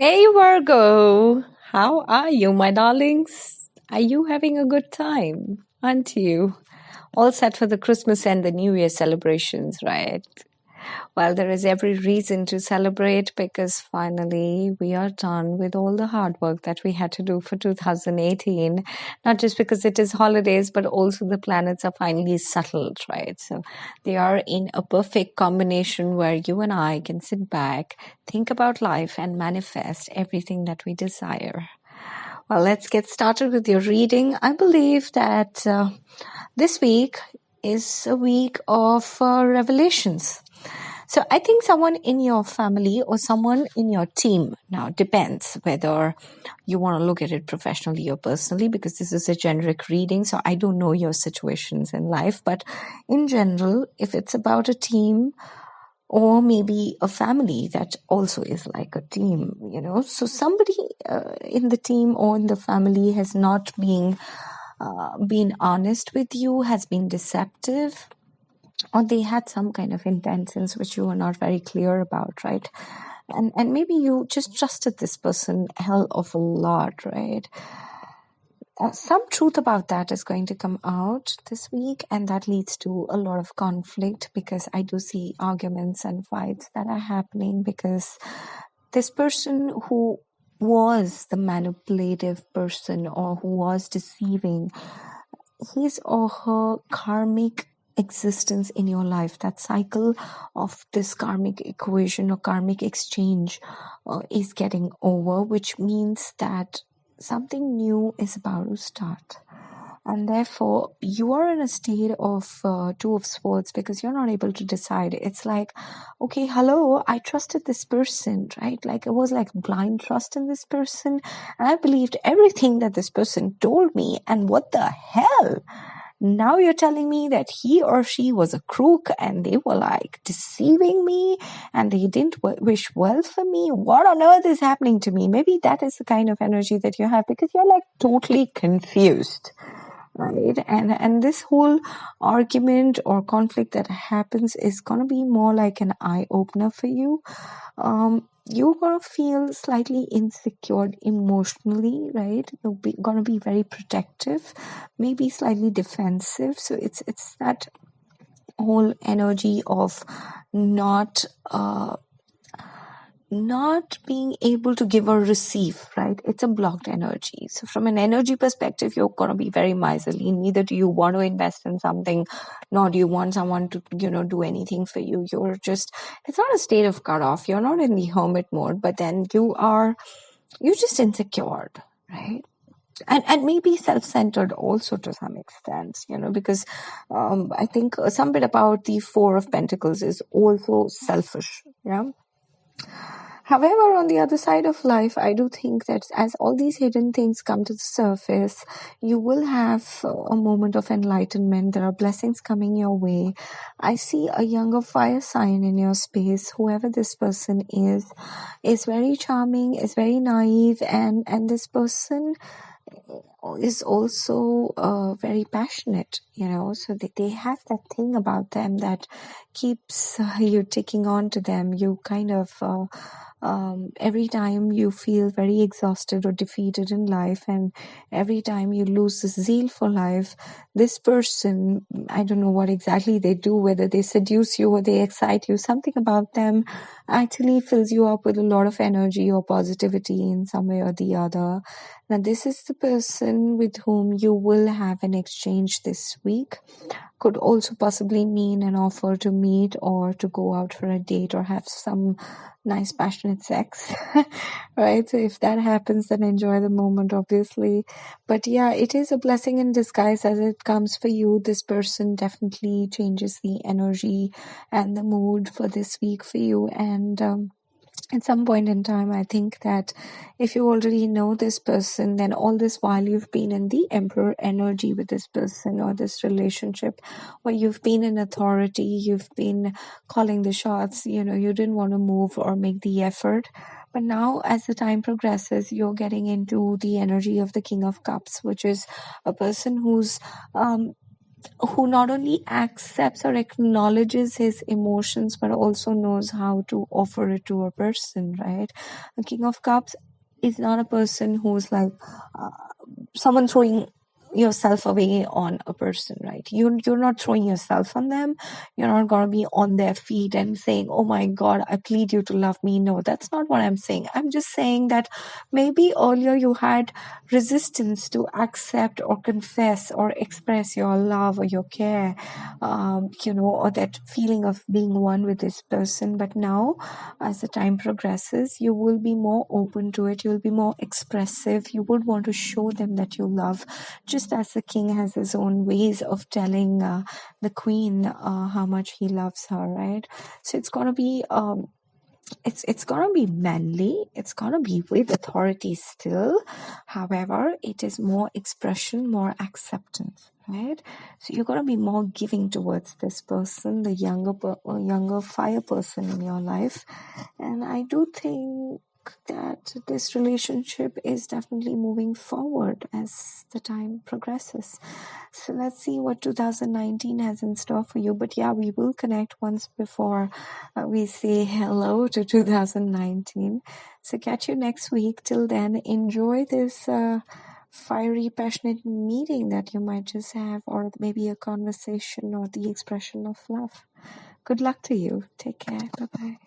Hey Virgo, how are you, my darlings? Are you having a good time? Aren't you? All set for the Christmas and the New Year celebrations, right? Well, there is every reason to celebrate because finally we are done with all the hard work that we had to do for 2018. Not just because it is holidays, but also the planets are finally settled, right? So they are in a perfect combination where you and I can sit back, think about life, and manifest everything that we desire. Well, let's get started with your reading. I believe that this week is a week of revelations. So I think someone in your family or someone in your team, now depends whether you want to look at it professionally or personally, because this is a generic reading. So I don't know your situations in life, but in general, if it's about a team or maybe a family that also is like a team, so somebody in the team or in the family has not been honest with you, has been deceptive, or they had some kind of intentions which you were not very clear about, right? And maybe you just trusted this person hell of a lot, right? Some truth about that is going to come out this week, and that leads to a lot of conflict because I do see arguments and fights that are happening because this person who was the manipulative person or who was deceiving, his or her karmic existence in your life, that cycle of this karmic equation or karmic exchange is getting over, which means that something new is about to start. And therefore, you are in a state of two of swords because you're not able to decide. It's like, okay, hello, I trusted this person, right? Like it was like blind trust in this person. And I believed everything that this person told me. And what the hell? Now you're telling me that he or she was a crook and they were like deceiving me and they didn't wish well for me. What on earth is happening to me? Maybe that is the kind of energy that you have because you're like totally confused, right? And this whole argument or conflict that happens is going to be more like an eye opener for you. You're going to feel slightly insecure emotionally, right? You're going to be very protective, maybe slightly defensive. So it's that whole energy of not not being able to give or receive, right? It's a blocked energy. So from an energy perspective, you're going to be very miserly. Neither do you want to invest in something, nor do you want someone to, do anything for you. It's not a state of cutoff. You're not in the hermit mode, but then you're just insecure, right? And maybe self-centered also to some extent, because I think some bit about the Four of Pentacles is also selfish, yeah. However, on the other side of life, I do think that as all these hidden things come to the surface, you will have a moment of enlightenment. There are blessings coming your way. I see a younger fire sign in your space. Whoever this person is very charming, is very naive, and this person is also very passionate, so they have that thing about them that keeps you ticking on to them. You kind of every time you feel very exhausted or defeated in life, and every time you lose the zeal for life, this person, I don't know what exactly they do, whether they seduce you or they excite you, something about them actually fills you up with a lot of energy or positivity in some way or the other. Now, this is the person with whom you will have an exchange this week. Could also possibly mean an offer to meet or to go out for a date or have some nice passionate sex, right? So if that happens, then enjoy the moment, obviously. But yeah, it is a blessing in disguise as it comes for you. This person definitely changes the energy and the mood for this week for you. And at some point in time, I think that if you already know this person, then all this while you've been in the emperor energy with this person or this relationship, where you've been in authority, you've been calling the shots, you didn't want to move or make the effort. But now, as the time progresses, you're getting into the energy of the King of Cups, which is a person who's who not only accepts or acknowledges his emotions but also knows how to offer it to a person, right? A King of Cups is not a person who's like uh, someone throwing yourself away on a person, right? You're not throwing yourself on them. You're not going to be on their feet and saying, oh my god, I plead you to love me. No, that's not what I'm saying. I'm just saying that maybe earlier you had resistance to accept or confess or express your love or your care, or that feeling of being one with this person. But now, as the time progresses, you will be more open to it. You'll be more expressive. You would want to show them that you love, just as the king has his own ways of telling the queen how much he loves her, right? So it's gonna be it's gonna be manly. It's gonna be with authority still. However, it is more expression, more acceptance, right? So you're gonna be more giving towards this person, the younger fire person in your life, and I do think that this relationship is definitely moving forward as the time progresses. So let's see what 2019 has in store for you. But yeah, we will connect once before we say hello to 2019. So catch you next week. Till then, enjoy this fiery, passionate meeting that you might just have, or maybe a conversation or the expression of love. Good luck to you. Take care. Bye bye.